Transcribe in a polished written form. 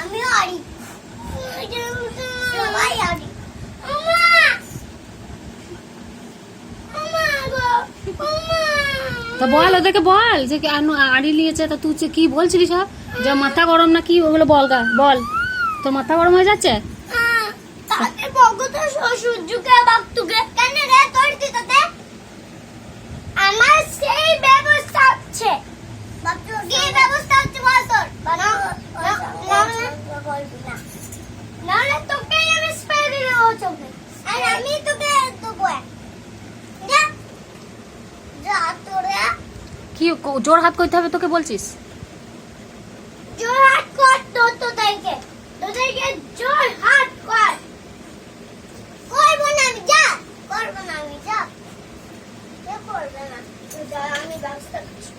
আমিও আড়ি সবাই আড়ি তো বল ওদেরকে বল যে আড়ি নিয়েছে, তা তুই কি বলছিলি সব যে মাথা গরম না কি ওগুলো বল গা, বল তোর মাথা গরম হয়ে যাচ্ছে। তাতে বগতো সূর্যকে বাক্তুকে কেন রে তোর দিতে আমার সেই ব্যবস্থা আছে। কি ব্যবস্থা আছে বল তোর? না তোকে আমি স্প্রে দিয়ে দেবো চোখে, আর আমি তোকে দেবো যা তোরা। কি জোর হাত করতে হবে তোকে বলছিস? জোর হাত কর তোদেরকে জোর হাত কর। করবো না আমি, যা করবো না আমি, যা করবে না, আমি ব্যবস্থা করছি।